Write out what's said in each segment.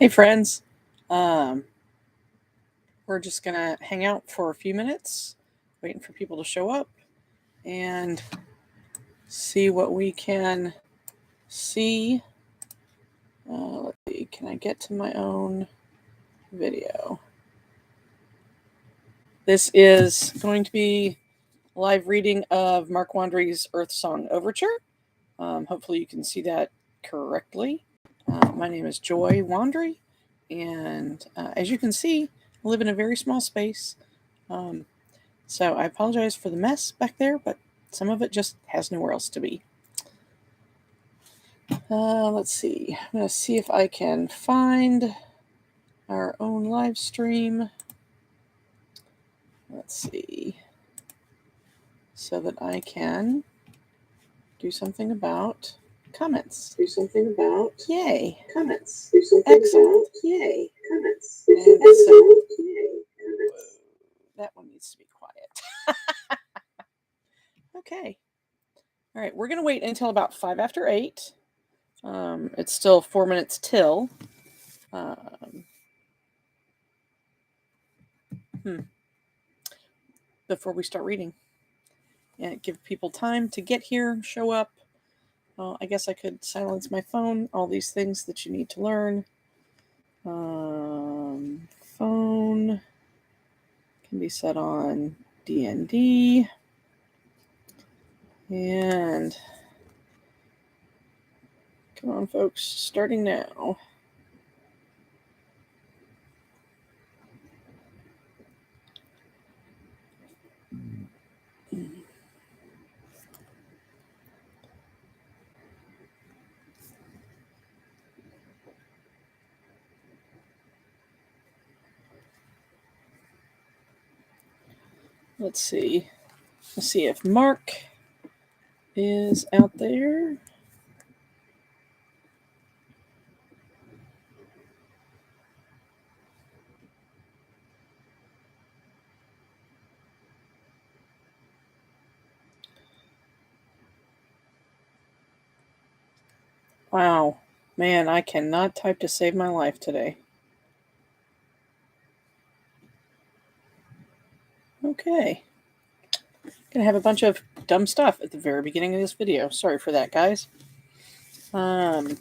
Hey friends, um, we're just gonna hang out for a few minutes, waiting for people to show up and see what we can see. Let's see, can I get to my own video? This is going to be a live reading of Mark Wandry's EarthSong Overture. Hopefully you can see that correctly. My name is Joy Wandry, and as you can see, I live in a very small space. So I apologize for the mess back there, but some of it just has nowhere else to be. Let's see. I'm going to see if I can find our own live stream. Let's see. So that I can do something about comments. Do something about Yay. comments. Do something Excellent. about yay comments. And so, Yay comments. That one needs to be quiet. Okay. All right, we're going to wait until about 5 after 8. It's still 4 minutes till. Before we start reading. And give people time to get here, show up. I guess I could silence my phone, all these things that you need to learn. Phone can be set on DND. And come on, folks, starting now. Let's see. Let's see if Mark is out there. Wow, man, I cannot type to save my life today. Okay. Gonna have a bunch of dumb stuff at the very beginning of this video. Sorry for that, guys. The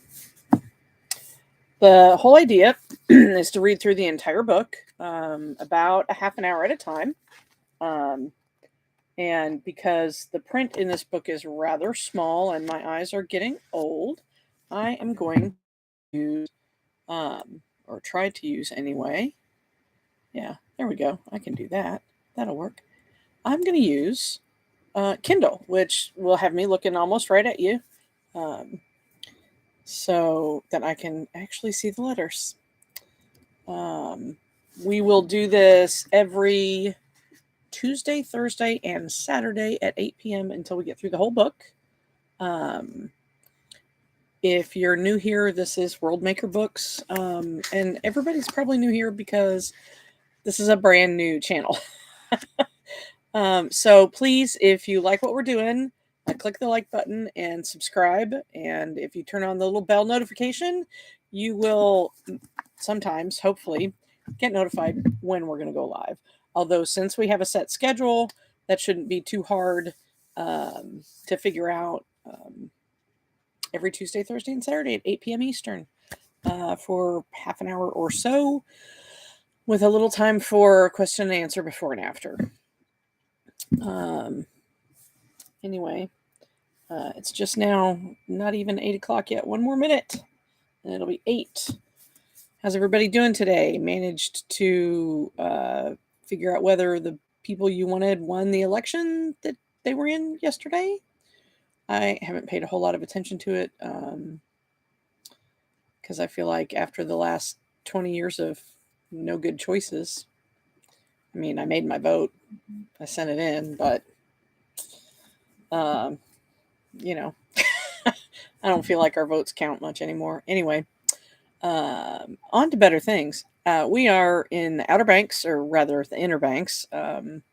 whole idea is to read through the entire book about a half an hour at a time. And because the print in this book is rather small and my eyes are getting old, I am going to use, or try to use anyway. Yeah, there we go. I can do that. That'll work. I'm going to use Kindle, which will have me looking almost right at you. So that I can actually see the letters. We will do this every Tuesday, Thursday, and Saturday at 8 p.m. until we get through the whole book. If you're new here, this is World Maker Books, and everybody's probably new here because this is a brand new channel. So please, if you like what we're doing, click the like button and subscribe. And if you turn on the little bell notification, you will sometimes, hopefully, get notified when we're going to go live. Although since we have a set schedule, that shouldn't be too hard to figure out. Every Tuesday, Thursday, and Saturday at 8 p.m. Eastern for half an hour or so, with a little time for question and answer before and after. Anyway, it's just now not even 8 o'clock yet. 1 more minute, and it'll be 8. How's everybody doing today? Managed to figure out whether the people you wanted won the election that they were in yesterday? I haven't paid a whole lot of attention to it because I feel like after the last 20 years of no good choices, I mean, I made my vote. I sent it in, but, you know, I don't feel like our votes count much anymore. Anyway, on to better things. We are in the Outer Banks, or rather the Inner Banks, on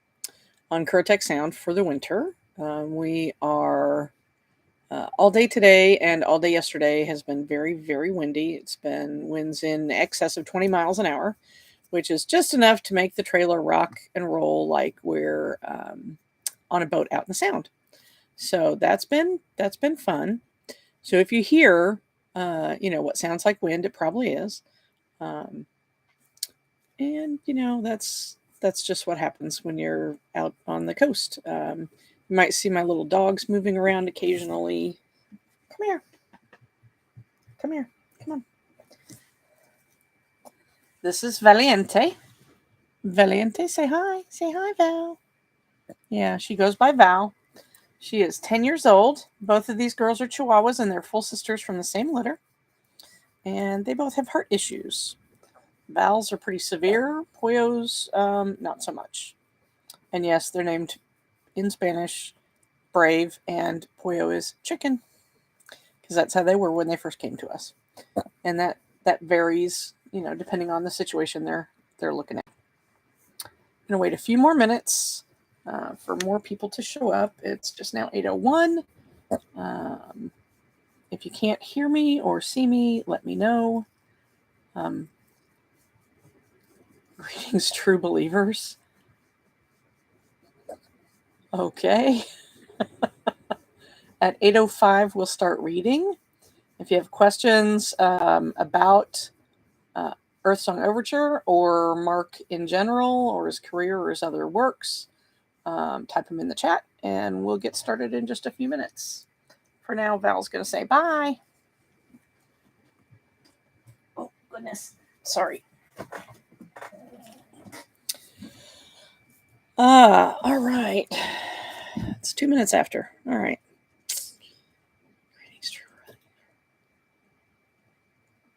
Currituck Sound for the winter. We are All day today and all day yesterday has been very, very windy. It's been winds in excess of 20 miles an hour, which is just enough to make the trailer rock and roll like we're on a boat out in the sound. So that's been fun. So if you hear, what sounds like wind, it probably is. Um, and that's just what happens when you're out on the coast. You might see my little dogs moving around occasionally. Come here. Come here. Come on. This is Valiente. Valiente, say hi. Say hi, Val. Yeah, she goes by Val. She is 10 years old. Both of these girls are Chihuahuas and they're full sisters from the same litter. And they both have heart issues. Val's are pretty severe. Pollo's, not so much. And yes, they're named in Spanish Brave, and Pollo is chicken, because that's how they were when they first came to us. And that varies, depending on the situation they're looking at. I'm gonna wait a few more minutes for more people to show up. It's just now 8:01. If you can't hear me or see me, let me know. Greetings, true believers. Okay. At 8:05, we'll start reading. If you have questions about EarthSong Overture or Mark in general, or his career or his other works, type them in the chat and we'll get started in just a few minutes. For now, Val's going to say bye. Oh, goodness. Sorry. All right. It's 2 minutes after. All right.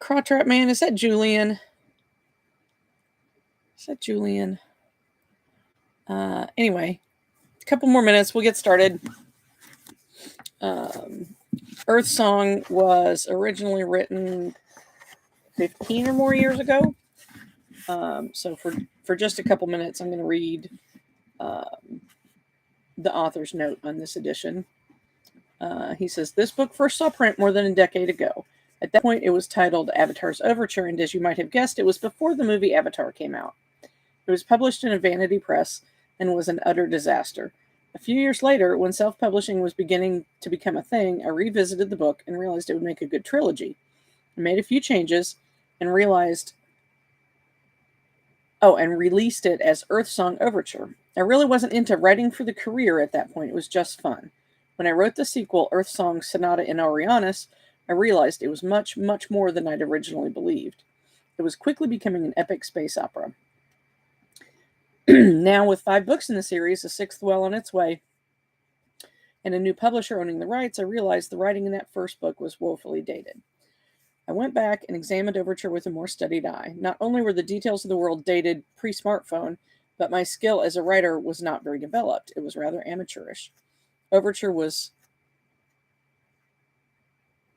Crawtrap Man, is that Julian? Is that Julian? Anyway, a couple more minutes. We'll get started. EarthSong was originally written 15 or more years ago. So for just a couple minutes, I'm going to read the author's note on this edition. He says, this book first saw print more than a decade ago. At that point, it was titled Avatar's Overture, and as you might have guessed, it was before the movie Avatar came out. It was published in a vanity press and was an utter disaster. A few years later, when self-publishing was beginning to become a thing, I revisited the book and realized it would make a good trilogy. I made a few changes and released it as EarthSong Overture. I really wasn't into writing for the career at that point. It was just fun. When I wrote the sequel, EarthSong Sonata in Aureanis, I realized it was much, much more than I'd originally believed. It was quickly becoming an epic space opera. Now, with 5 books in the series, a 6th well on its way, and a new publisher owning the rights, I realized the writing in that first book was woefully dated. I went back and examined Overture with a more studied eye. Not only were the details of the world dated pre-smartphone, but my skill as a writer was not very developed. It was rather amateurish. Overture was...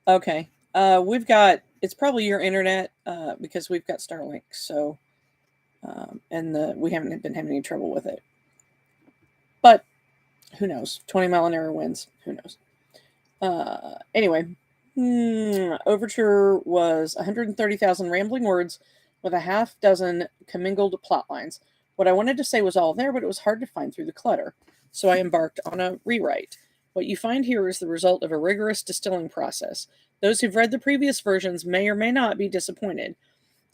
Okay. It's probably your internet, because we've got Starlink, so... we haven't been having any trouble with it. But who knows? 20-mile-an-hour winds. Who knows? Anyway, Overture was 130,000 rambling words with a half dozen commingled plot lines. What I wanted to say was all there, but it was hard to find through the clutter. So I embarked on a rewrite. What you find here is the result of a rigorous distilling process. Those who've read the previous versions may or may not be disappointed.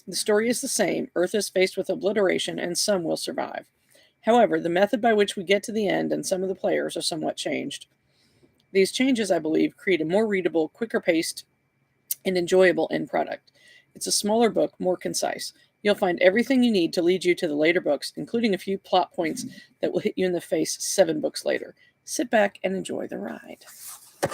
The story is the same. Earth is faced with obliteration, and some will survive. However, the method by which we get to the end and some of the players are somewhat changed. These changes, I believe, create a more readable, quicker paced, and enjoyable end product. It's a smaller book, more concise. You'll find everything you need to lead you to the later books, including a few plot points that will hit you in the face 7 books later. Sit back and enjoy the ride. All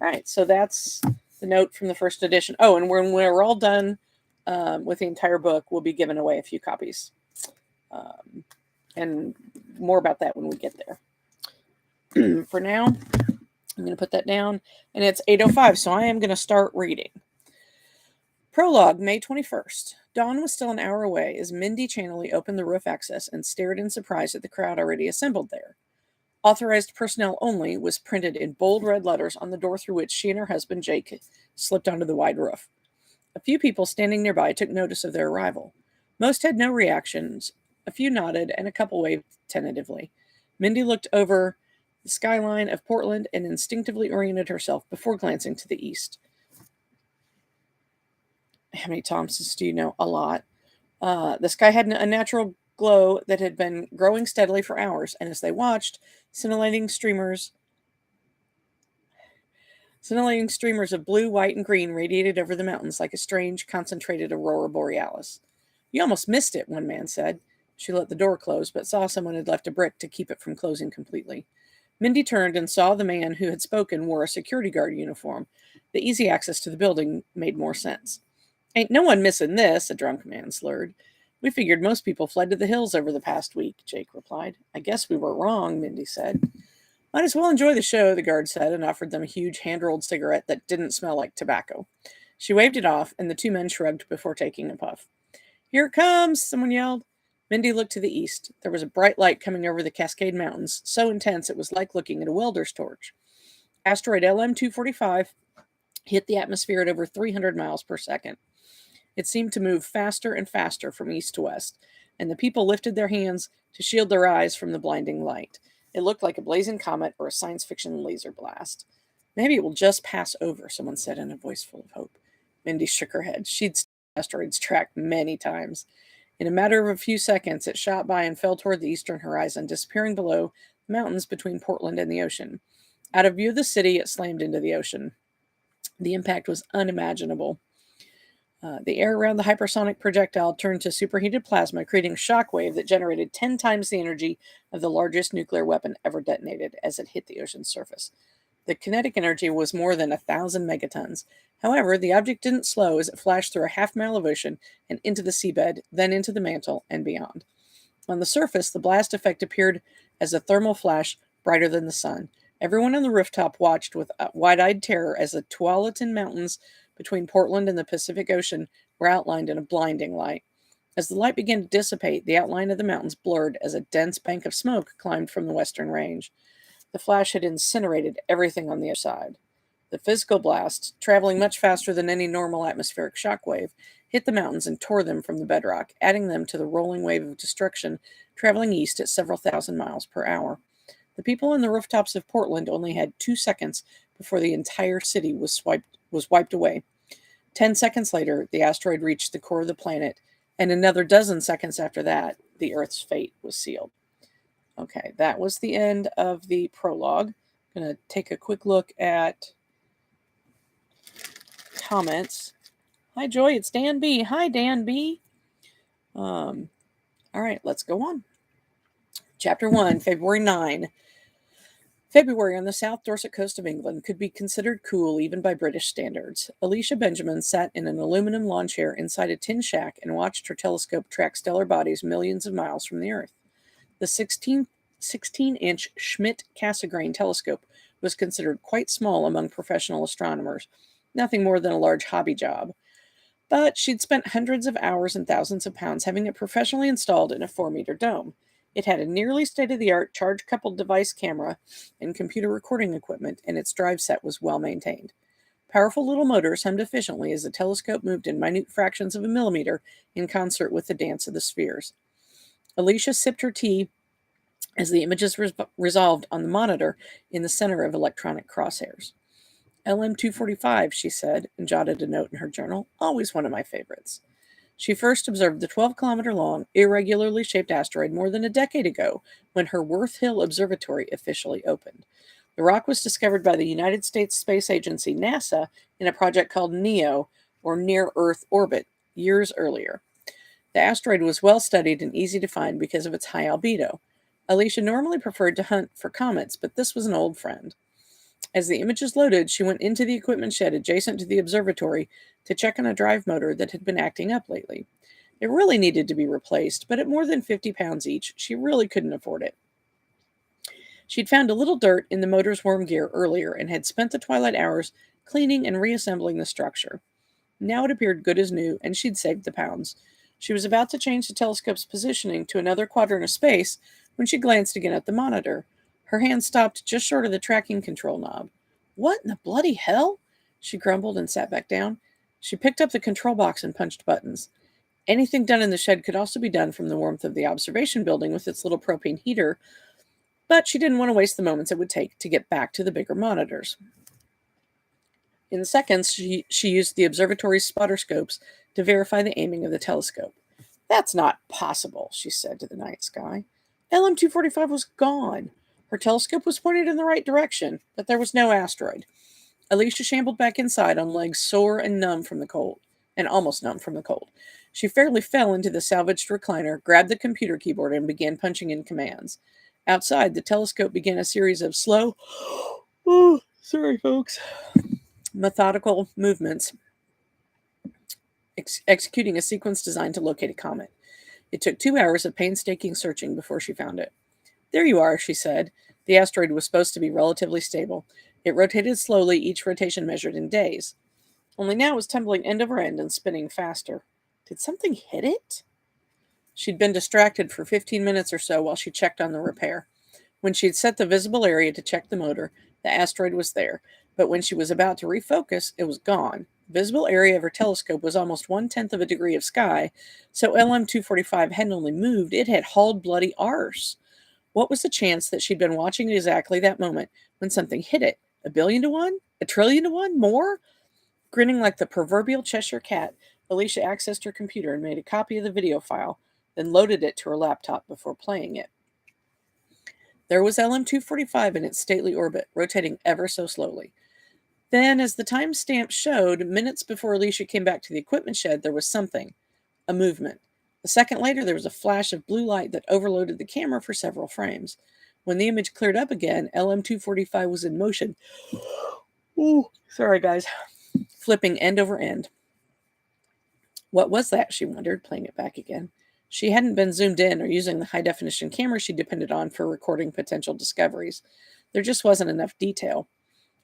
right, so that's the note from the first edition. Oh, and when we're all done with the entire book, we'll be giving away a few copies. And more about that when we get there. For now, I'm going to put that down, and it's 8:05, so I am going to start reading. Prologue, May 21st. Dawn was still an hour away as Mindy Chanley opened the roof access and stared in surprise at the crowd already assembled there. "Authorized personnel only" was printed in bold red letters on the door through which she and her husband Jake slipped onto the wide roof. A few people standing nearby took notice of their arrival. Most had no reactions. A few nodded, and a couple waved tentatively. Mindy looked over the skyline of Portland and instinctively oriented herself before glancing to the east. How many Thompsons do you know? A lot. The sky had a natural glow that had been growing steadily for hours, and as they watched, scintillating streamers of blue, white, and green radiated over the mountains like a strange, concentrated aurora borealis. "You almost missed it," one man said. She let the door close, but saw someone had left a brick to keep it from closing completely. Mindy turned and saw the man who had spoken wore a security guard uniform. The easy access to the building made more sense. "Ain't no one missing this," a drunk man slurred. "We figured most people fled to the hills over the past week," Jake replied. "I guess we were wrong," Mindy said. "Might as well enjoy the show," the guard said, and offered them a huge hand-rolled cigarette that didn't smell like tobacco. She waved it off, and the two men shrugged before taking a puff. "Here it comes," someone yelled. Mindy looked to the east. There was a bright light coming over the Cascade Mountains, so intense it was like looking at a welder's torch. Asteroid LM-245 hit the atmosphere at over 300 miles per second. It seemed to move faster and faster from east to west, and the people lifted their hands to shield their eyes from the blinding light. It looked like a blazing comet or a science fiction laser blast. "Maybe it will just pass over," someone said in a voice full of hope. Mindy shook her head. She'd seen asteroids track many times. In a matter of a few seconds, it shot by and fell toward the eastern horizon, disappearing below the mountains between Portland and the ocean. Out of view of the city, it slammed into the ocean. The impact was unimaginable. The air around the hypersonic projectile turned to superheated plasma, creating a shock wave that generated 10 times the energy of the largest nuclear weapon ever detonated as it hit the ocean's surface. The kinetic energy was more than 1,000 megatons. However, the object didn't slow as it flashed through a half-mile of ocean and into the seabed, then into the mantle and beyond. On the surface, the blast effect appeared as a thermal flash brighter than the sun. Everyone on the rooftop watched with wide-eyed terror as the Tualatin Mountains between Portland and the Pacific Ocean were outlined in a blinding light. As the light began to dissipate, the outline of the mountains blurred as a dense bank of smoke climbed from the western range. The flash had incinerated everything on the other side. The physical blast, traveling much faster than any normal atmospheric shock wave, hit the mountains and tore them from the bedrock, adding them to the rolling wave of destruction traveling east at several thousand miles per hour. The people on the rooftops of Portland only had 2 seconds before the entire city was wiped away. 10 seconds later, the asteroid reached the core of the planet, and another dozen seconds after that, the Earth's fate was sealed. Okay, that was the end of the prologue. I'm going to take a quick look at comments. Hi, Joy. It's Dan B. Hi, Dan B. All right, let's go on. Chapter 1, February 9. February on the South Dorset coast of England could be considered cool even by British standards. Alicia Benjamin sat in an aluminum lawn chair inside a tin shack and watched her telescope track stellar bodies millions of miles from the Earth. The 16-inch Schmidt-Cassegrain telescope was considered quite small among professional astronomers, nothing more than a large hobby job. But she'd spent hundreds of hours and thousands of pounds having it professionally installed in a 4-meter dome. It had a nearly state-of-the-art charge-coupled device camera and computer recording equipment, and its drive set was well maintained. Powerful little motors hummed efficiently as the telescope moved in minute fractions of a millimeter in concert with the dance of the spheres. Alicia sipped her tea as the images resolved on the monitor in the center of electronic crosshairs. LM-245, she said, and jotted a note in her journal. Always one of my favorites. She first observed the 12-kilometer-long, irregularly shaped asteroid more than a decade ago when her Worth Hill Observatory officially opened. The rock was discovered by the United States Space Agency, NASA, in a project called NEO, or Near Earth Orbit, years earlier. The asteroid was well studied and easy to find because of its high albedo. Alicia normally preferred to hunt for comets, but this was an old friend. As the images loaded, she went into the equipment shed adjacent to the observatory to check on a drive motor that had been acting up lately. It really needed to be replaced, but at more than 50 pounds each, she really couldn't afford it. She'd found a little dirt in the motor's worm gear earlier and had spent the twilight hours cleaning and reassembling the structure. Now it appeared good as new, and she'd saved the pounds. She was about to change the telescope's positioning to another quadrant of space when she glanced again at the monitor. Her hand stopped just short of the tracking control knob. What in the bloody hell? She grumbled and sat back down. She picked up the control box and punched buttons. Anything done in the shed could also be done from the warmth of the observation building with its little propane heater, but she didn't want to waste the moments it would take to get back to the bigger monitors. In seconds, she used the observatory's spotter scopes to verify the aiming of the telescope. That's not possible, she said to the night sky. LM-245 was gone. Her telescope was pointed in the right direction, but there was no asteroid. Alicia shambled back inside on legs sore and numb from the cold, and almost numb from the cold. She fairly fell into the salvaged recliner, grabbed the computer keyboard, and began punching in commands. Outside, the telescope began a series of slow, oh, sorry, folks, methodical movements, executing a sequence designed to locate a comet. It took 2 hours of painstaking searching before she found it. There you are, she said. The asteroid was supposed to be relatively stable. It rotated slowly, each rotation measured in days. Only now it was tumbling end over end and spinning faster. Did something hit it? She'd been distracted for 15 minutes or so while she checked on the repair. When she had set the visible area to check the motor, the asteroid was there, but when she was about to refocus, it was gone. The visible area of her telescope was almost 1/10 of a degree of sky, so LM-245 hadn't only moved, it had hauled bloody arse. What was the chance that she'd been watching at exactly that moment when something hit it? 1,000,000,000 to 1? 1,000,000,000,000 to 1? More? Grinning like the proverbial Cheshire cat, Alicia accessed her computer and made a copy of the video file, then loaded it to her laptop before playing it. There was LM-245 in its stately orbit, rotating ever so slowly. Then, as the timestamp showed, minutes before Alicia came back to the equipment shed, there was something, a movement. A second later, there was a flash of blue light that overloaded the camera for several frames. When the image cleared up again, LM-245 was in motion. Ooh, sorry, guys. Flipping end over end. What was that, she wondered, playing it back again. She hadn't been zoomed in or using the high-definition camera she depended on for recording potential discoveries. There just wasn't enough detail.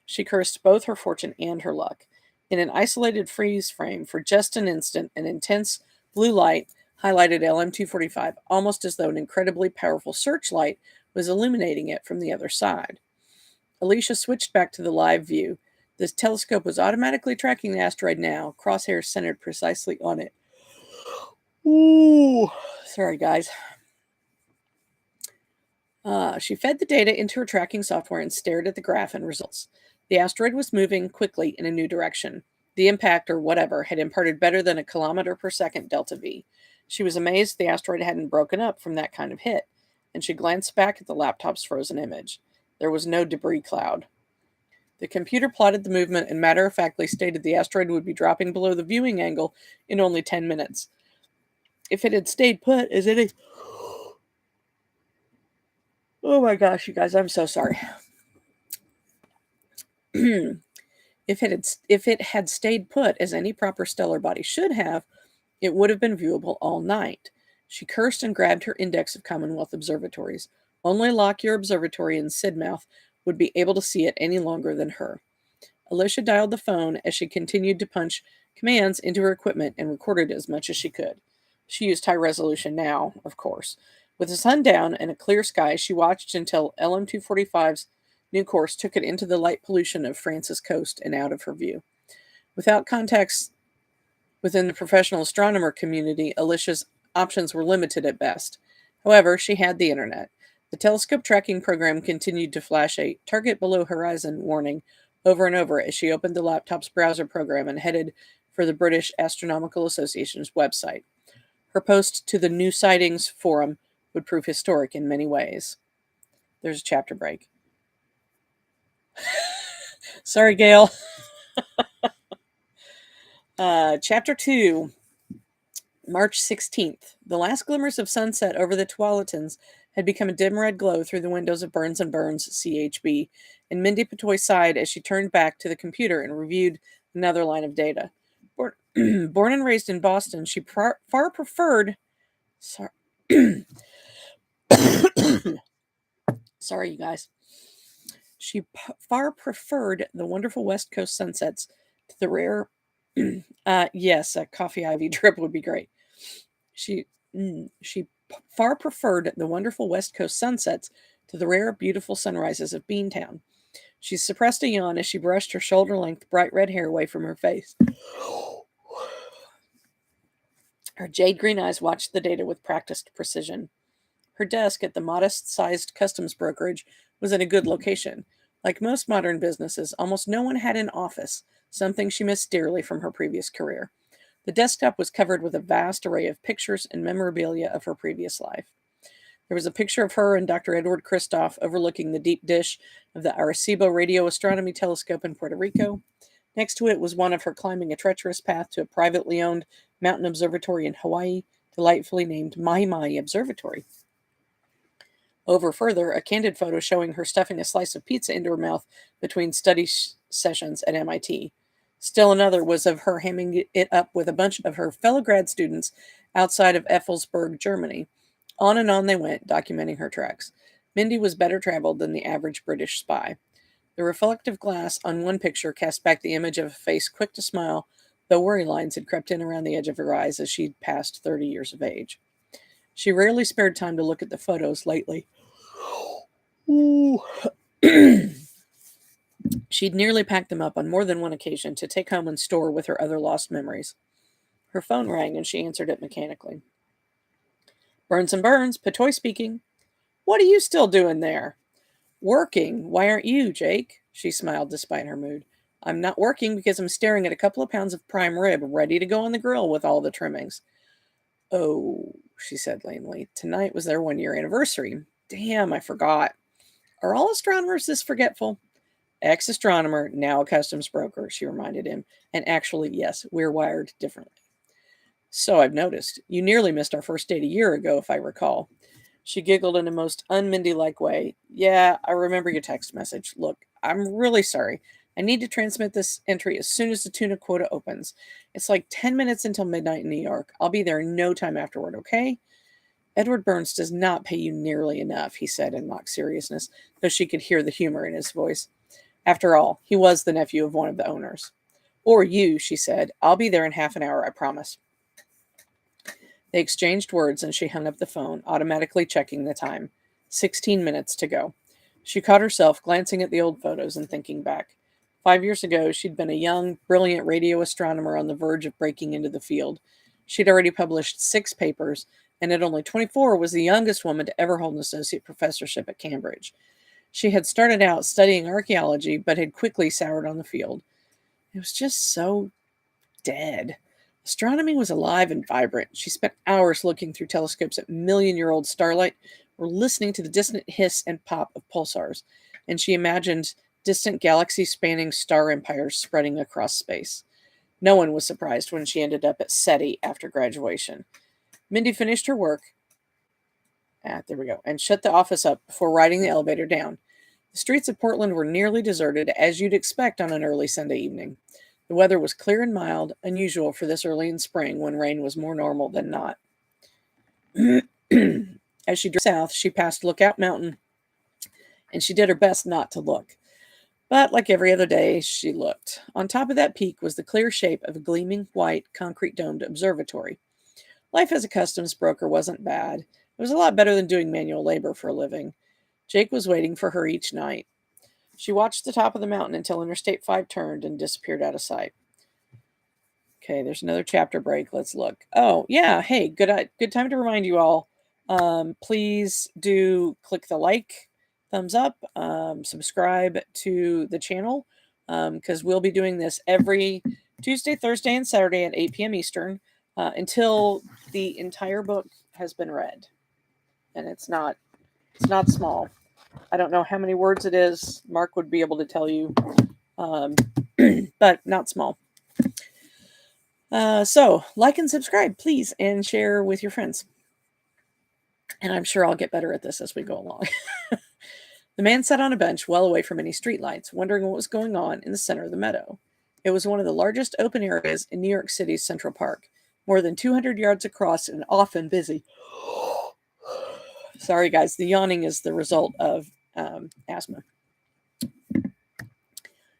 She cursed both her fortune and her luck. In an isolated freeze frame, for just an instant, an intense blue light highlighted LM-245, almost as though an incredibly powerful searchlight was illuminating it from the other side. Alicia switched back to the live view. The telescope was automatically tracking the asteroid now, crosshairs centered precisely on it. Ooh, sorry, guys. She fed the data into her tracking software and stared at the graph and results. The asteroid was moving quickly in a new direction. The impact, or whatever, had imparted better than a kilometer per second delta V. She was amazed the asteroid hadn't broken up from that kind of hit, and she glanced back at the laptop's frozen image. There was no debris cloud. The computer plotted the movement and matter-of-factly stated the asteroid would be dropping below the viewing angle in only 10 minutes. If it had stayed put, as any... Oh my gosh, you guys, I'm so sorry. If it had stayed put, as any proper stellar body should have, it would have been viewable all night. She cursed and grabbed her index of Commonwealth observatories. Only Lockyer Observatory in Sidmouth would be able to see it any longer than her. Alicia dialed the phone as she continued to punch commands into her equipment and recorded as much as she could. She used high resolution now, of course. With the sun down and a clear sky, she watched until LM-245's new course took it into the light pollution of France's coast and out of her view. Without contacts within the professional astronomer community, Alicia's options were limited at best. However, she had the internet. The telescope tracking program continued to flash a target below horizon warning over and over as she opened the laptop's browser program and headed for the British Astronomical Association's website. Her post to the New Sightings forum would prove historic in many ways. There's a chapter break. Sorry, Gail. Chapter 2, March 16th. The last glimmers of sunset over the Tualatins had become a dim red glow through the windows of Burns & Burns, CHB, and Mindy Patoy sighed as she turned back to the computer and reviewed another line of data. Born and raised in Boston, she far preferred... Sorry, you guys. She far preferred the wonderful West Coast sunsets to the rare... yes, a coffee ivy drip would be great. She far preferred the wonderful West Coast sunsets to the rare, beautiful sunrises of Beantown. She suppressed a yawn as she brushed her shoulder-length, bright red hair away from her face. Her jade-green eyes watched the data with practiced precision. Her desk at the modest-sized customs brokerage was in a good location. Like most modern businesses, almost no one had an office, something she missed dearly from her previous career. The desktop was covered with a vast array of pictures and memorabilia of her previous life. There was a picture of her and Dr. Edward Kristoff overlooking the deep dish of the Arecibo Radio Astronomy Telescope in Puerto Rico. Next to it was one of her climbing a treacherous path to a privately owned mountain observatory in Hawaii, delightfully named Mahi Mahi Observatory. Over further, a candid photo showing her stuffing a slice of pizza into her mouth between study sessions at MIT. Still another was of her hamming it up with a bunch of her fellow grad students outside of Effelsberg, Germany. On and on they went, documenting her treks. Mindy was better traveled than the average British spy. The reflective glass on one picture cast back the image of a face quick to smile, though worry lines had crept in around the edge of her eyes as she'd passed 30 years of age. She rarely spared time to look at the photos lately. She'd nearly packed them up on more than one occasion to take home and store with her other lost memories. Her phone rang and she answered it mechanically. Burns and Burns, Patoy speaking. What are you still doing there? Working. Why aren't you, Jake? She smiled despite her mood. I'm not working because I'm staring at a couple of pounds of prime rib ready to go on the grill with all the trimmings. Oh, she said lamely. Tonight was their 1-year anniversary. Damn, I forgot. Are all astronomers this forgetful? Ex-astronomer, now a customs broker, she reminded him. And actually, yes, we're wired differently. So I've noticed. You nearly missed our first date a year ago, if I recall. She giggled in a most un-Mindy-like way. Yeah, I remember your text message. Look, I'm really sorry. I need to transmit this entry as soon as the tuna quota opens. It's like 10 minutes until midnight in New York. I'll be there in no time afterward, okay? Edward Burns does not pay you nearly enough, he said in mock seriousness, though she could hear the humor in his voice. After all, he was the nephew of one of the owners. Or you, she said. I'll be there in half an hour, I promise. They exchanged words and she hung up the phone, automatically checking the time. 16 minutes to go. She caught herself glancing at the old photos and thinking back. 5 years ago, she'd been a young, brilliant radio astronomer on the verge of breaking into the field. She'd already published 6 papers, and at only 24 was the youngest woman to ever hold an associate professorship at Cambridge. She had started out studying archaeology, but had quickly soured on the field. It was just so dead. Astronomy was alive and vibrant. She spent hours looking through telescopes at million-year-old starlight or listening to the distant hiss and pop of pulsars, and she imagined distant galaxy-spanning star empires spreading across space. No one was surprised when she ended up at SETI after graduation. Mindy finished her work, and shut the office up before riding the elevator down. The streets of Portland were nearly deserted, as you'd expect on an early Sunday evening. The weather was clear and mild, unusual for this early in spring when rain was more normal than not. As she drove south, she passed Lookout Mountain, and she did her best not to look. But like every other day, she looked. On top of that peak was the clear shape of a gleaming white concrete-domed observatory. Life as a customs broker wasn't bad. It was a lot better than doing manual labor for a living. Jake was waiting for her each night. She watched the top of the mountain until Interstate 5 turned and disappeared out of sight. Okay, there's another chapter break. Let's look. Oh, yeah. Hey, good time to remind you all. Please do click the like, thumbs up, subscribe to the channel, because we'll be doing this every Tuesday, Thursday, and Saturday at 8 p.m. Eastern until the entire book has been read. And it's not small. I don't know how many words it is. Mark would be able to tell you, but not small. So like and subscribe, please, and share with your friends. And I'm sure I'll get better at this as we go along. The man sat on a bench well away from any streetlights, wondering what was going on in the center of the meadow. It was one of the largest open areas in New York City's Central Park, more than 200 yards across and often busy. Sorry, guys, the yawning is the result of asthma.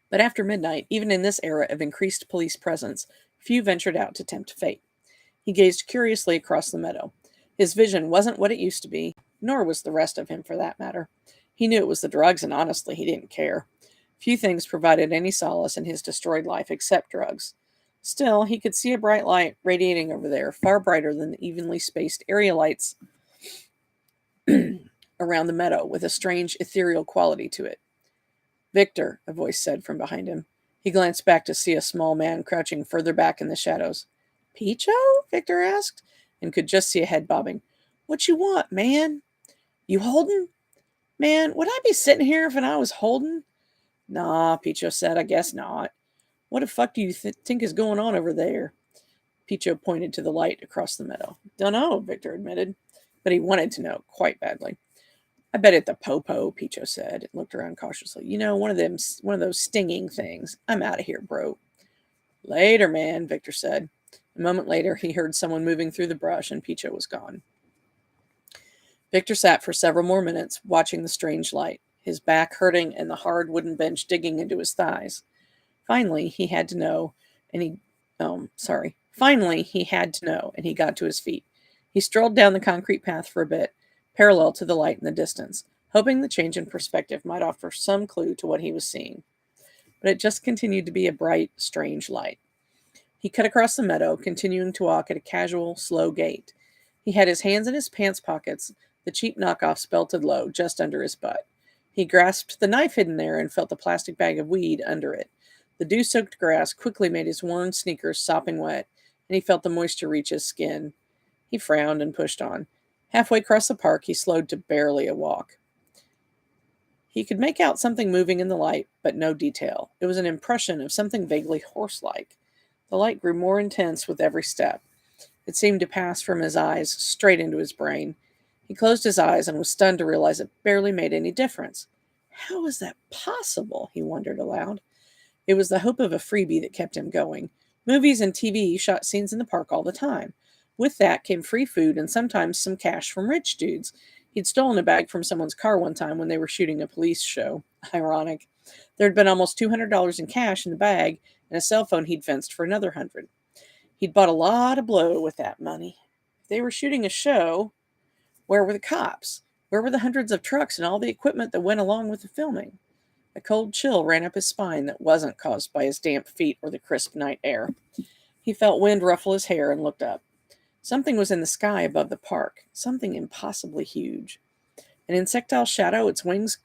But after midnight, even in this era of increased police presence, few ventured out to tempt fate. He gazed curiously across the meadow. His vision wasn't what it used to be, nor was the rest of him for that matter. He knew it was the drugs, and honestly, he didn't care. Few things provided any solace in his destroyed life except drugs. Still, he could see a bright light radiating over there, far brighter than the evenly spaced area lights around the meadow, with a strange ethereal quality to it. Victor, a voice said from behind him. He glanced back to see a small man crouching further back in the shadows. Picho? Victor asked, and could just see a head bobbing. What you want, man? You holding? Man, would I be sitting here if I was holding? Nah, Picho said, I guess not. What the fuck do you think is going on over there? Picho pointed to the light across the meadow. Dunno, Victor admitted, but he wanted to know quite badly. I bet at the popo, Picho said, and looked around cautiously. You know, one of those stinging things. I'm out of here, bro. Later, man, Victor said. A moment later, he heard someone moving through the brush, and Picho was gone. Victor sat for several more minutes, watching the strange light, his back hurting and the hard wooden bench digging into his thighs. Finally, he had to know, and he got to his feet. He strolled down the concrete path for a bit, parallel to the light in the distance, hoping the change in perspective might offer some clue to what he was seeing. But it just continued to be a bright, strange light. He cut across the meadow, continuing to walk at a casual, slow gait. He had his hands in his pants pockets, the cheap knockoffs belted low, just under his butt. He grasped the knife hidden there and felt the plastic bag of weed under it. The dew-soaked grass quickly made his worn sneakers sopping wet, and he felt the moisture reach his skin. He frowned and pushed on. Halfway across the park, he slowed to barely a walk. He could make out something moving in the light, but no detail. It was an impression of something vaguely horse-like. The light grew more intense with every step. It seemed to pass from his eyes straight into his brain. He closed his eyes and was stunned to realize it barely made any difference. How was that possible? He wondered aloud. It was the hope of a freebie that kept him going. Movies and TV shot scenes in the park all the time. With that came free food and sometimes some cash from rich dudes. He'd stolen a bag from someone's car one time when they were shooting a police show. Ironic. There had been almost $200 in cash in the bag and a cell phone he'd fenced for another 100. He'd bought a lot of blow with that money. If they were shooting a show, where were the cops? Where were the hundreds of trucks and all the equipment that went along with the filming? A cold chill ran up his spine that wasn't caused by his damp feet or the crisp night air. He felt wind ruffle his hair and looked up. Something was in the sky above the park, something impossibly huge. An insectile shadow, its wings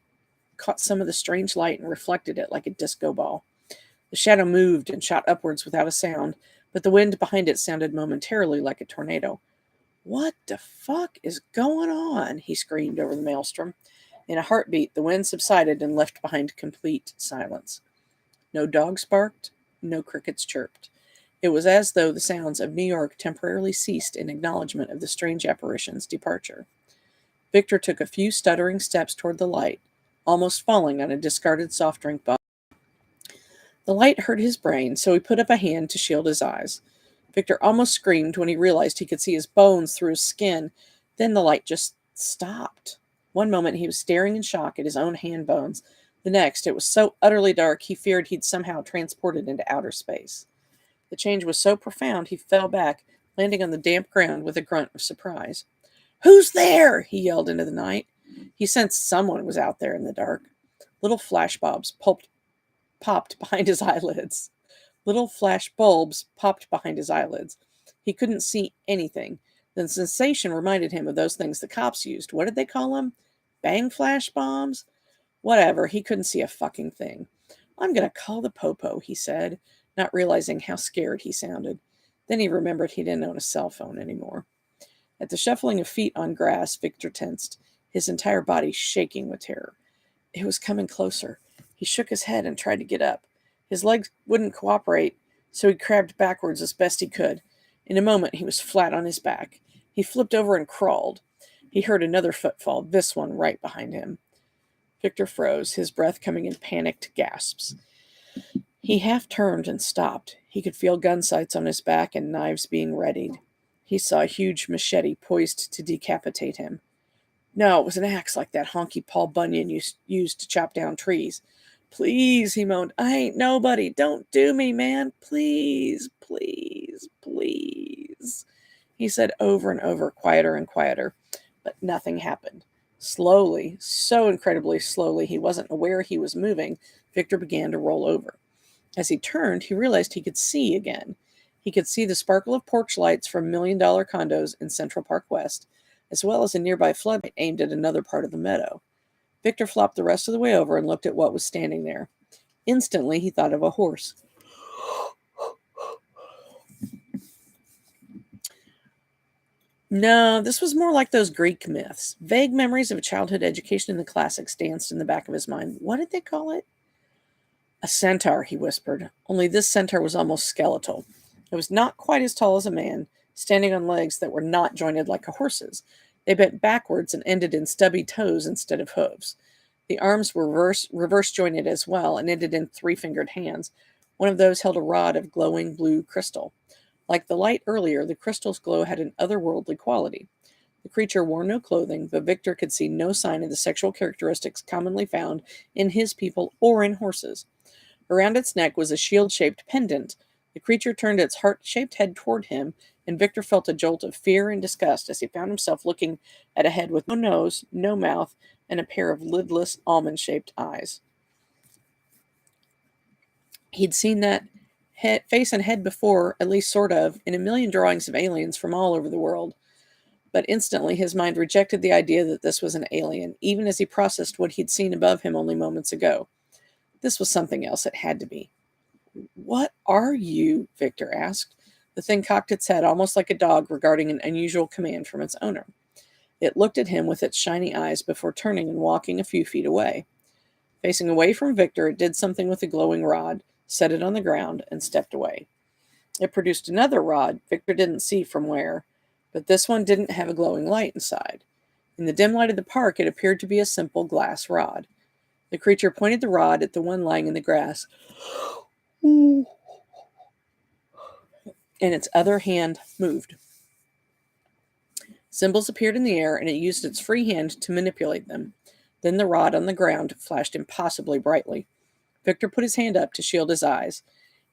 caught some of the strange light and reflected it like a disco ball. The shadow moved and shot upwards without a sound, but the wind behind it sounded momentarily like a tornado. What the fuck is going on? He screamed over the maelstrom. In a heartbeat, the wind subsided and left behind complete silence. No dogs barked, no crickets chirped. It was as though the sounds of New York temporarily ceased in acknowledgement of the strange apparition's departure. Victor took a few stuttering steps toward the light, almost falling on a discarded soft drink bottle. The light hurt his brain, so he put up a hand to shield his eyes. Victor almost screamed when he realized he could see his bones through his skin. Then the light just stopped. One moment he was staring in shock at his own hand bones. The next, it was so utterly dark he feared he'd somehow transported into outer space. The change was so profound he fell back, landing on the damp ground with a grunt of surprise. "Who's there?" he yelled into the night. He sensed someone was out there in the dark. Little flash bulbs popped behind his eyelids. Little flash bulbs popped behind his eyelids. He couldn't see anything. The sensation reminded him of those things the cops used. What did they call them? Bang flash bombs? Whatever, he couldn't see a fucking thing. "I'm going to call the popo," he said, not realizing how scared he sounded. Then he remembered he didn't own a cell phone anymore. At the shuffling of feet on grass, Victor tensed, his entire body shaking with terror. It was coming closer. He shook his head and tried to get up. His legs wouldn't cooperate, so he crabbed backwards as best he could. In a moment, he was flat on his back. He flipped over and crawled. He heard another footfall, this one right behind him. Victor froze, his breath coming in panicked gasps. He half turned and stopped. He could feel gun sights on his back and knives being readied. He saw a huge machete poised to decapitate him. No, it was an axe like that honky Paul Bunyan used to chop down trees. "Please," he moaned. "I ain't nobody. Don't do me, man. Please, please, please." He said over and over, quieter and quieter. But nothing happened. Slowly, so incredibly slowly he wasn't aware he was moving, Victor began to roll over. As he turned, he realized he could see again. He could see the sparkle of porch lights from million-dollar condos in Central Park West, as well as a nearby floodlight aimed at another part of the meadow. Victor flopped the rest of the way over and looked at what was standing there. Instantly, he thought of a horse. No, this was more like those Greek myths. Vague memories of a childhood education in the classics danced in the back of his mind. What did they call it? A centaur, he whispered. Only this centaur was almost skeletal. It was not quite as tall as a man, standing on legs that were not jointed like a horse's. They bent backwards and ended in stubby toes instead of hooves. The arms were reverse jointed as well and ended in three-fingered hands. One of those held a rod of glowing blue crystal. Like the light earlier, the crystal's glow had an otherworldly quality. The creature wore no clothing, but Victor could see no sign of the sexual characteristics commonly found in his people or in horses. Around its neck was a shield-shaped pendant. The creature turned its heart-shaped head toward him, and Victor felt a jolt of fear and disgust as he found himself looking at a head with no nose, no mouth, and a pair of lidless, almond-shaped eyes. He'd seen that face and head before, at least sort of, in a million drawings of aliens from all over the world. But instantly his mind rejected the idea that this was an alien, even as he processed what he'd seen above him only moments ago. This was something else. It had to be. What are you? Victor asked. The thing cocked its head almost like a dog regarding an unusual command from its owner. It looked at him with its shiny eyes before turning and walking a few feet away. Facing away from Victor, it did something with the glowing rod, set it on the ground, and stepped away. It produced another rod. Victor didn't see from where, but this one didn't have a glowing light inside. In the dim light of the park, it appeared to be a simple glass rod. The creature pointed the rod at the one lying in the grass, and its other hand moved. Symbols appeared in the air, and it used its free hand to manipulate them. Then the rod on the ground flashed impossibly brightly. Victor put his hand up to shield his eyes.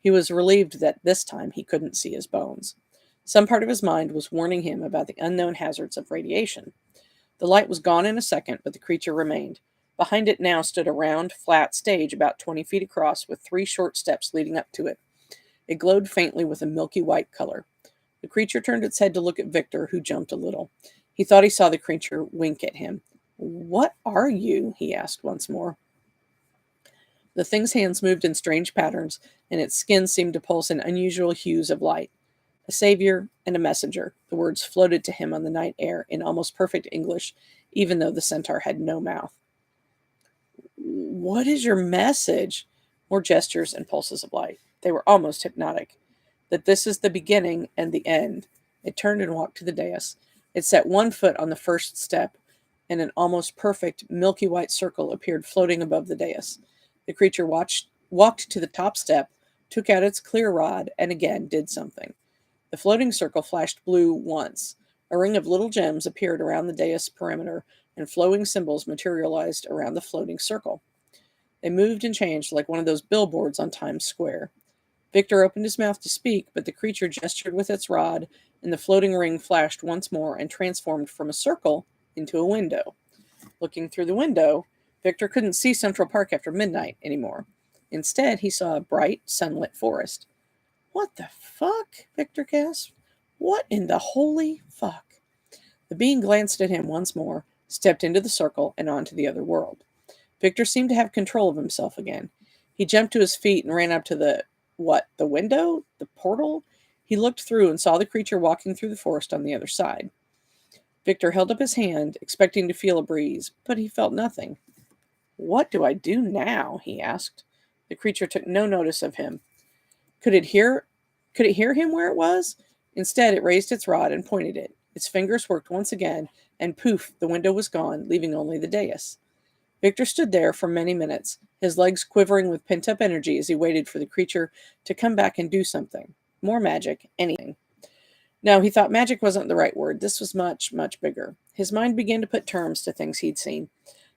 He was relieved that this time he couldn't see his bones. Some part of his mind was warning him about the unknown hazards of radiation. The light was gone in a second, but the creature remained. Behind it now stood a round, flat stage about 20 feet across with 3 short steps leading up to it. It glowed faintly with a milky white color. The creature turned its head to look at Victor, who jumped a little. He thought he saw the creature wink at him. "What are you?" he asked once more. The thing's hands moved in strange patterns, and its skin seemed to pulse in unusual hues of light. A savior and a messenger. The words floated to him on the night air in almost perfect English, even though the centaur had no mouth. "What is your message?" More gestures and pulses of light. They were almost hypnotic. That this is the beginning and the end. It turned and walked to the dais. It set one foot on the first step, and an almost perfect milky white circle appeared floating above the dais. The creature walked to the top step, took out its clear rod, and again did something. The floating circle flashed blue once. A ring of little gems appeared around the dais perimeter, and flowing symbols materialized around the floating circle. They moved and changed like one of those billboards on Times Square. Victor opened his mouth to speak, but the creature gestured with its rod, and the floating ring flashed once more and transformed from a circle into a window. Looking through the window, Victor couldn't see Central Park after midnight anymore. Instead, he saw a bright, sunlit forest. "What the fuck?" Victor gasped. "What in the holy fuck?" The being glanced at him once more, stepped into the circle, and onto the other world. Victor seemed to have control of himself again. He jumped to his feet and ran up to the window? The portal? He looked through and saw the creature walking through the forest on the other side. Victor held up his hand, expecting to feel a breeze, but he felt nothing. "What do I do now?" he asked. The creature took no notice of him. Could it hear him where it was? Instead, it raised its rod and pointed it. Its fingers worked once again, and poof, the window was gone, leaving only the dais. Victor stood there for many minutes, his legs quivering with pent-up energy as he waited for the creature to come back and do something. More magic, anything. No, he thought magic wasn't the right word. This was much, much bigger. His mind began to put terms to things he'd seen.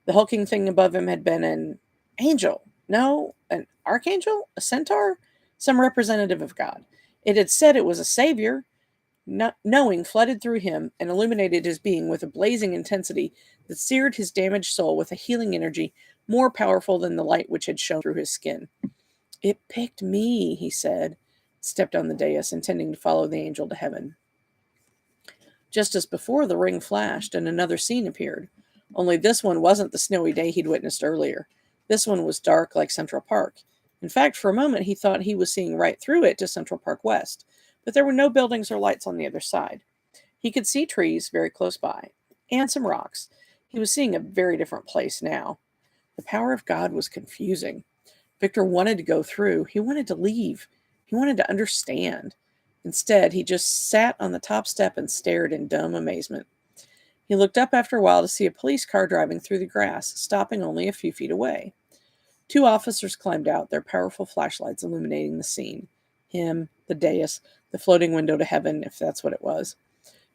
The hulking thing above him had been an angel. No, an archangel? A centaur? Some representative of God. It had said it was a savior. Knowing flooded through him and illuminated his being with a blazing intensity that seared his damaged soul with a healing energy more powerful than the light which had shone through his skin. "It picked me," he said, stepped on the dais, intending to follow the angel to heaven. Just as before, the ring flashed and another scene appeared. Only this one wasn't the snowy day he'd witnessed earlier. This one was dark like Central Park. In fact, for a moment he thought he was seeing right through it to Central Park West, but there were no buildings or lights on the other side. He could see trees very close by, and some rocks. He was seeing a very different place now. The power of God was confusing. Victor wanted to go through. He wanted to leave. He wanted to understand. Instead, he just sat on the top step and stared in dumb amazement. He looked up after a while to see a police car driving through the grass, stopping only a few feet away. Two officers climbed out, their powerful flashlights illuminating the scene. Him, the dais, the floating window to heaven, if that's what it was.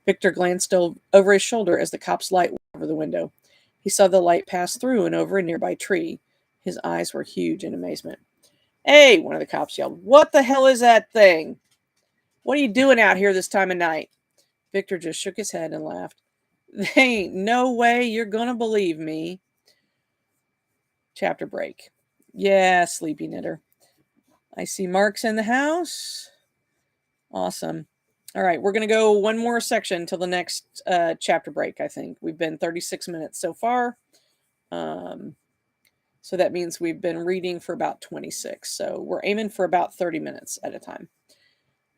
Victor glanced over his shoulder as the cop's light went over the window. He saw the light pass through and over a nearby tree. His eyes were huge in amazement. "Hey!" one of the cops yelled. "What the hell is that thing? What are you doing out here this time of night?" Victor just shook his head and laughed. "There ain't no way you're gonna believe me." Chapter break. Yeah, sleepy knitter. I see Mark's in the house. Awesome. All right, we're going to go one more section till the next chapter break, I think. We've been 36 minutes so far. So that means we've been reading for about 26. So we're aiming for about 30 minutes at a time.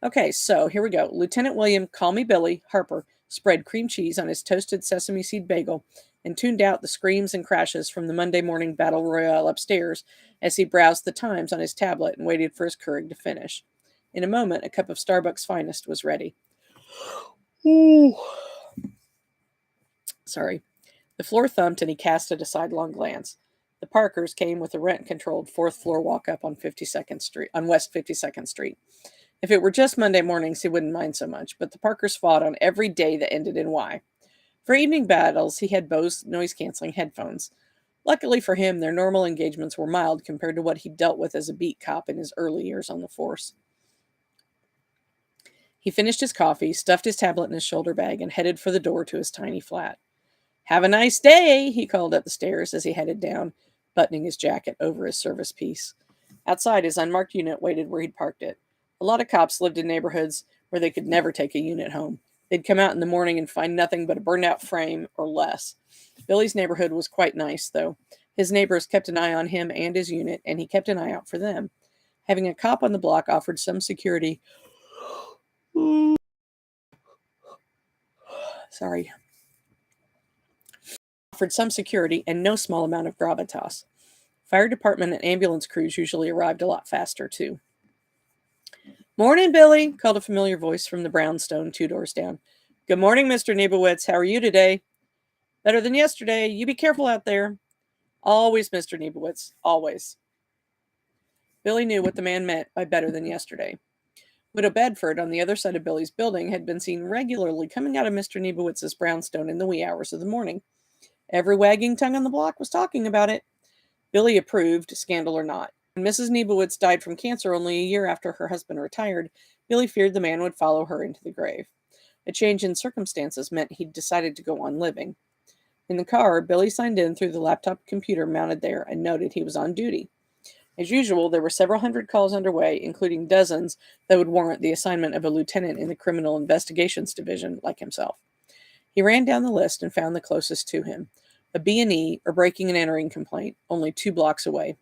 Okay, so here we go. Lieutenant William, call me Billy, Harper, spread cream cheese on his toasted sesame seed bagel and tuned out the screams and crashes from the Monday morning battle royale upstairs as he browsed the Times on his tablet and waited for his Keurig to finish. In a moment, a cup of Starbucks finest was ready. Ooh. Sorry. The floor thumped and he casted a sidelong glance. The Parkers came with a rent-controlled fourth-floor walk-up on West 52nd Street. If it were just Monday mornings, he wouldn't mind so much, but the Parkers fought on every day that ended in Y. For evening battles, he had Bose noise-canceling headphones. Luckily for him, their normal engagements were mild compared to what he'd dealt with as a beat cop in his early years on the force. He finished his coffee, stuffed his tablet in his shoulder bag, and headed for the door to his tiny flat. "Have a nice day," he called up the stairs as he headed down, buttoning his jacket over his service piece. Outside, his unmarked unit waited where he'd parked it. A lot of cops lived in neighborhoods where they could never take a unit home. They'd come out in the morning and find nothing but a burned-out frame or less. Billy's neighborhood was quite nice, though. His neighbors kept an eye on him and his unit, and he kept an eye out for them. Having a cop on the block offered some security. Offered some security and no small amount of gravitas. Fire department and ambulance crews usually arrived a lot faster, too. "Morning, Billy," called a familiar voice from the brownstone 2 doors down. "Good morning, Mr. Nebowitz. How are you today?" "Better than yesterday. You be careful out there." "Always, Mr. Nebowitz. Always." Billy knew what the man meant by better than yesterday. Widow Bedford, on the other side of Billy's building, had been seen regularly coming out of Mr. Nebowitz's brownstone in the wee hours of the morning. Every wagging tongue on the block was talking about it. Billy approved, scandal or not. When Mrs. Nebowitz died from cancer only a year after her husband retired, Billy feared the man would follow her into the grave. A change in circumstances meant he'd decided to go on living. In the car, Billy signed in through the laptop computer mounted there and noted he was on duty. As usual, there were several hundred calls underway, including dozens that would warrant the assignment of a lieutenant in the Criminal Investigations Division like himself. He ran down the list and found the closest to him, a B&E, or breaking and entering complaint, only 2 blocks away.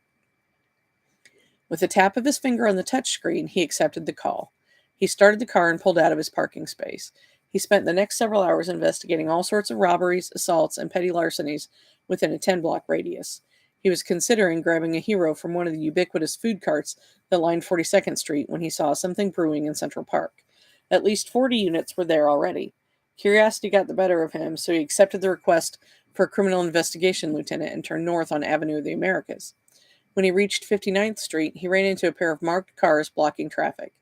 With a tap of his finger on the touchscreen, he accepted the call. He started the car and pulled out of his parking space. He spent the next several hours investigating all sorts of robberies, assaults, and petty larcenies within a 10-block radius. He was considering grabbing a hero from one of the ubiquitous food carts that lined 42nd Street when he saw something brewing in Central Park. At least 40 units were there already. Curiosity got the better of him, so he accepted the request for a criminal investigation lieutenant and turned north on Avenue of the Americas. When he reached 59th Street, he ran into a pair of marked cars blocking traffic.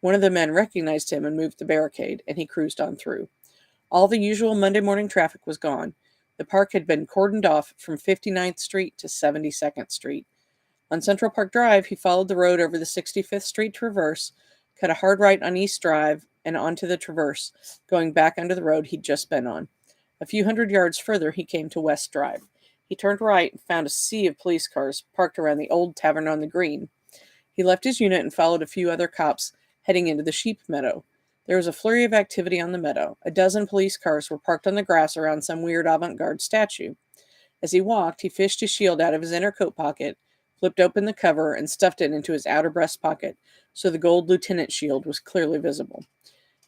One of the men recognized him and moved the barricade, and he cruised on through. All the usual Monday morning traffic was gone. The park had been cordoned off from 59th Street to 72nd Street. On Central Park Drive, he followed the road over the 65th Street Traverse, cut a hard right on East Drive and onto the Traverse, going back under the road he'd just been on. A few hundred yards further, he came to West Drive. He turned right and found a sea of police cars parked around the old tavern on the green. He left his unit and followed a few other cops heading into the sheep meadow. There was a flurry of activity on the meadow. A dozen police cars were parked on the grass around some weird avant-garde statue. As he walked, he fished his shield out of his inner coat pocket, flipped open the cover, and stuffed it into his outer breast pocket, so the gold lieutenant shield was clearly visible.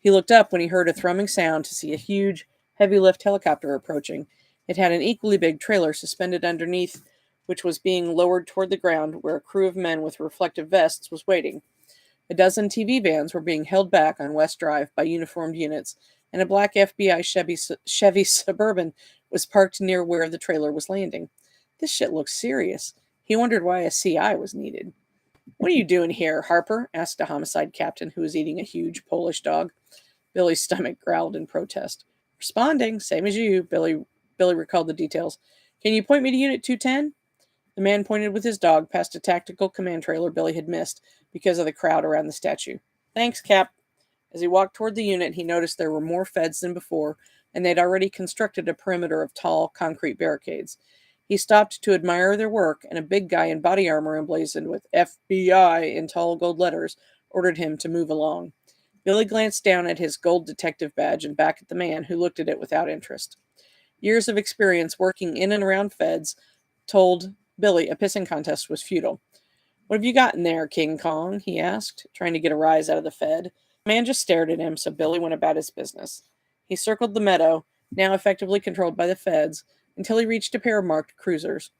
He looked up when he heard a thrumming sound to see a huge, heavy-lift helicopter approaching. It had an equally big trailer suspended underneath, which was being lowered toward the ground, where a crew of men with reflective vests was waiting. A dozen TV vans were being held back on West Drive by uniformed units, and a black FBI Chevy Suburban was parked near where the trailer was landing. This shit looks serious. He wondered why a CI was needed. "What are you doing here, Harper?" asked a homicide captain who was eating a huge Polish dog. Billy's stomach growled in protest. "Responding, same as you," Billy recalled the details. "Can you point me to Unit 210? The man pointed with his dog past a tactical command trailer Billy had missed because of the crowd around the statue. "Thanks, Cap." As he walked toward the unit, he noticed there were more feds than before, and they'd already constructed a perimeter of tall, concrete barricades. He stopped to admire their work, and a big guy in body armor emblazoned with FBI in tall gold letters ordered him to move along. Billy glanced down at his gold detective badge and back at the man, who looked at it without interest. Years of experience working in and around feds told Billy a pissing contest was futile. "What have you got in there, King Kong?" he asked, trying to get a rise out of the Fed. The man just stared at him, so Billy went about his business. He circled the meadow, now effectively controlled by the Feds, until he reached a pair of marked cruisers.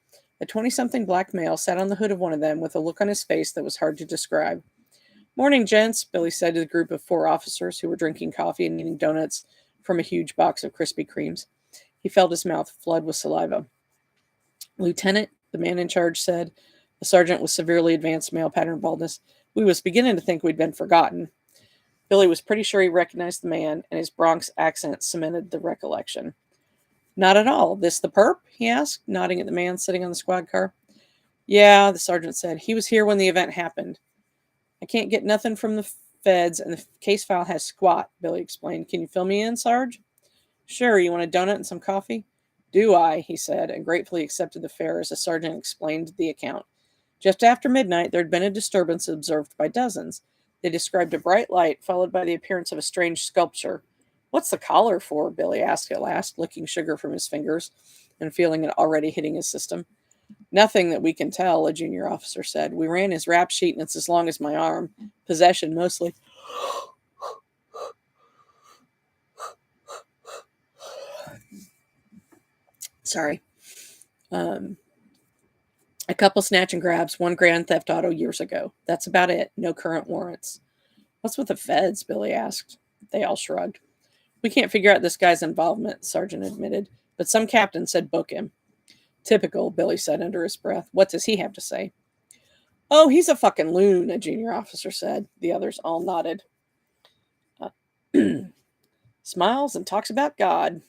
A 20-something black male sat on the hood of one of them with a look on his face that was hard to describe. "Morning, gents," Billy said to the group of 4 officers who were drinking coffee and eating donuts from a huge box of Krispy Kremes. He felt his mouth flood with saliva. "Lieutenant," the man in charge said, a sergeant with severely advanced male pattern baldness, "we was beginning to think we'd been forgotten." Billy was pretty sure he recognized the man, and his Bronx accent cemented the recollection. "Not at all. This the perp?" he asked, nodding at the man sitting on the squad car. "Yeah," the sergeant said. "He was here when the event happened." "I can't get nothing from the feds, and the case file has squat," Billy explained. "Can you fill me in, Sarge?" "Sure. You want a donut and some coffee?" "Do I?" he said, and gratefully accepted the fare as the sergeant explained the account. Just after midnight, there had been a disturbance observed by dozens. They described a bright light, followed by the appearance of a strange sculpture. "What's the collar for?" Billy asked at last, licking sugar from his fingers and feeling it already hitting his system. "Nothing that we can tell," a junior officer said. "We ran his rap sheet, and it's as long as my arm. Possession, mostly." Sorry. A couple snatch and grabs, 1 grand theft auto years ago. That's about it. No current warrants. "What's with the feds?" Billy asked. They all shrugged. "We can't figure out this guy's involvement," Sergeant admitted, "but some captain said book him." "Typical," Billy said under his breath. "What does he have to say?" "Oh, he's a fucking loon," a junior officer said. The others all nodded. Smiles and talks about God.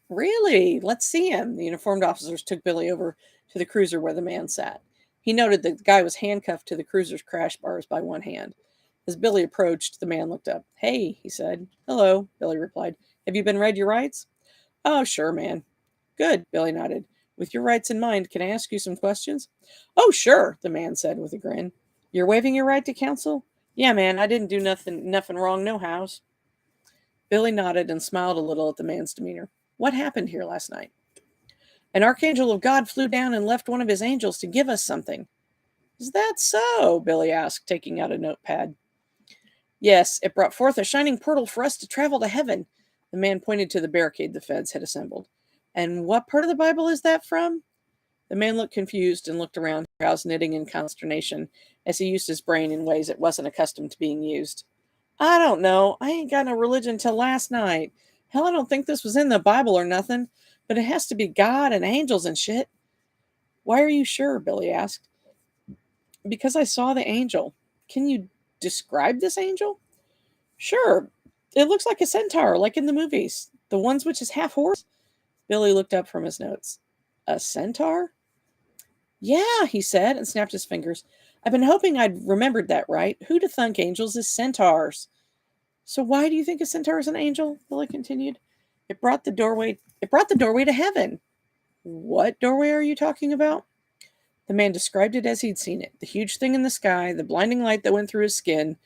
"Really? Let's see him." The uniformed officers took Billy over to the cruiser where the man sat. He noted that the guy was handcuffed to the cruiser's crash bars by one hand. As Billy approached, the man looked up. "Hey," he said. "Hello," Billy replied. "Have you been read your rights?" "Oh, sure, man." "Good," Billy nodded. "With your rights in mind, can I ask you some questions?" "Oh, sure," the man said with a grin. "You're waiving your right to counsel?" "Yeah, man, I didn't do nothing wrong nohows." Billy nodded and smiled a little at the man's demeanor. "What happened here last night?" "An archangel of God flew down and left one of his angels to give us something." "Is that so?" Billy asked, taking out a notepad. "Yes, it brought forth a shining portal for us to travel to heaven." The man pointed to the barricade the feds had assembled. "And what part of the Bible is that from?" The man looked confused and looked around, brows knitting in consternation, as he used his brain in ways it wasn't accustomed to being used. "I don't know. I ain't got no religion till last night. Hell, I don't think this was in the Bible or nothing, but it has to be God and angels and shit." "Why are you sure?" Billy asked. "Because I saw the angel." "Can you describe this angel?" "Sure. It looks like a centaur, like in the movies. The ones which is half horse." Billy looked up from his notes. "A centaur?" Yeah, he said, and snapped his fingers. I've been hoping I'd remembered that right. Who'd have thunk angels is centaurs? So why do you think a centaur is an angel? Billy continued. It brought the doorway to heaven. What doorway are you talking about? The man described it as he'd seen it. The huge thing in the sky, the blinding light that went through his skin,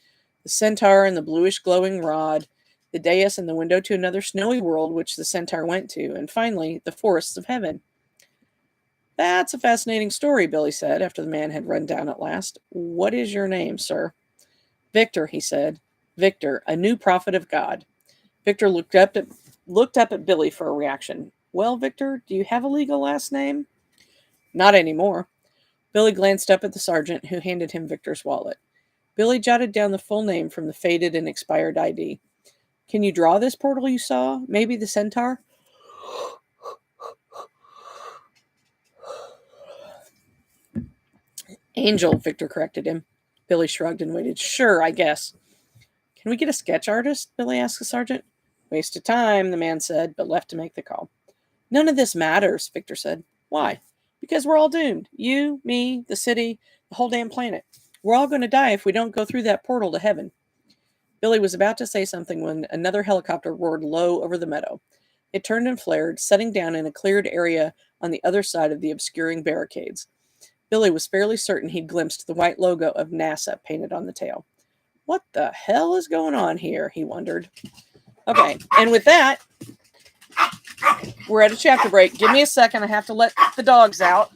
the centaur and the bluish glowing rod, the dais and the window to another snowy world which the centaur went to, and finally, the forests of heaven. That's a fascinating story, Billy said, after the man had run down at last. What is your name, sir? Victor, he said. Victor, a new prophet of God. Victor looked up at Billy for a reaction. Well, Victor, do you have a legal last name? Not anymore. Billy glanced up at the sergeant, who handed him Victor's wallet. Billy jotted down the full name from the faded and expired ID. Can you draw this portal you saw? Maybe the centaur? Angel, Victor corrected him. Billy shrugged and waited. Sure, I guess. Can we get a sketch artist? Billy asked the sergeant. Waste of time, the man said, but left to make the call. None of this matters, Victor said. Why? Because we're all doomed. You, me, the city, the whole damn planet. We're all going to die if we don't go through that portal to heaven. Billy was about to say something when another helicopter roared low over the meadow. It turned and flared, setting down in a cleared area on the other side of the obscuring barricades. Billy was fairly certain he'd glimpsed the white logo of NASA painted on the tail. What the hell is going on here? He wondered. Okay, and with that, we're at a chapter break. Give me a second. I have to let the dogs out.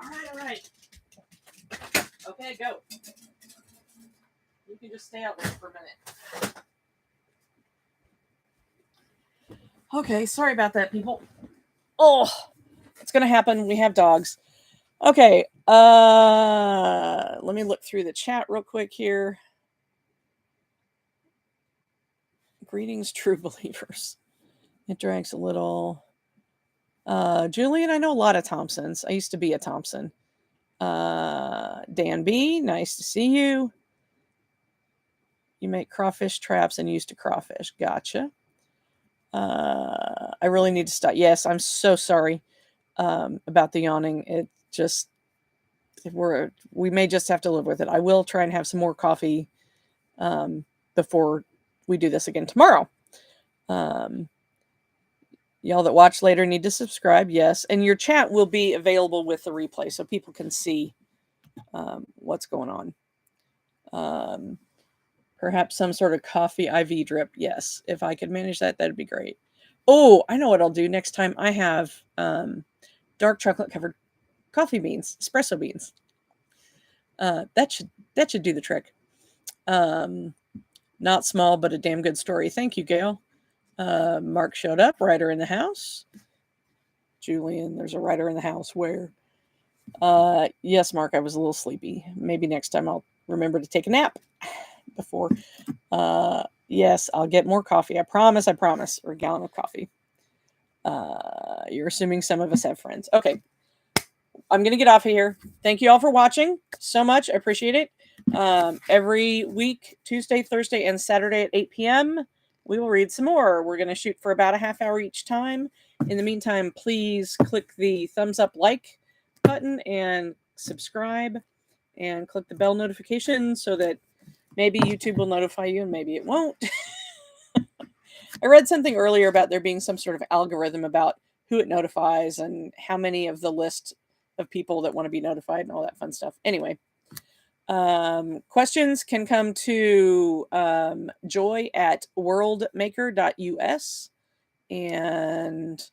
All right. Okay, go. You can just stay out there for a minute. Okay, sorry about that, people. Oh, it's going to happen. We have dogs. Okay, let me look through the chat real quick here. Greetings, true believers. It drags a little. Julian, I know a lot of Thompsons. I used to be a Thompson. Dan B, nice to see you. You make crawfish traps and used to crawfish. Gotcha. I really need to stop. Yes, I'm so sorry about the yawning. It just we may just have to live with it. I will try and have some more coffee before we do this again tomorrow. Y'all that watch later need to subscribe, yes. And your chat will be available with the replay so people can see what's going on. Perhaps some sort of coffee IV drip. Yes, if I could manage that, that'd be great. Oh, I know what I'll do next time. I have dark chocolate covered coffee beans, espresso beans. That should do the trick. Not small, but a damn good story. Thank you, Gail. Mark showed up. Writer in the house. Julian, there's a writer in the house. Where? Yes, Mark, I was a little sleepy. Maybe next time I'll remember to take a nap before. Yes, I'll get more coffee. I promise, or a gallon of coffee. You're assuming some of us have friends. Okay. I'm going to get off of here. Thank you all for watching so much. I appreciate it. Every week, Tuesday, Thursday, and Saturday at 8 p.m., we will read some more. We're going to shoot for about a half hour each time. In the meantime, please click the thumbs up like button and subscribe and click the bell notification so that maybe YouTube will notify you and maybe it won't. I read something earlier about there being some sort of algorithm about who it notifies and how many of the list of people that want to be notified and all that fun stuff. Anyway, questions can come to joy@worldmaker.us. And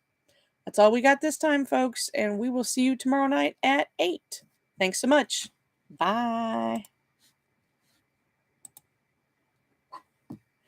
that's all we got this time, folks. And we will see you tomorrow night at 8. Thanks so much. Bye.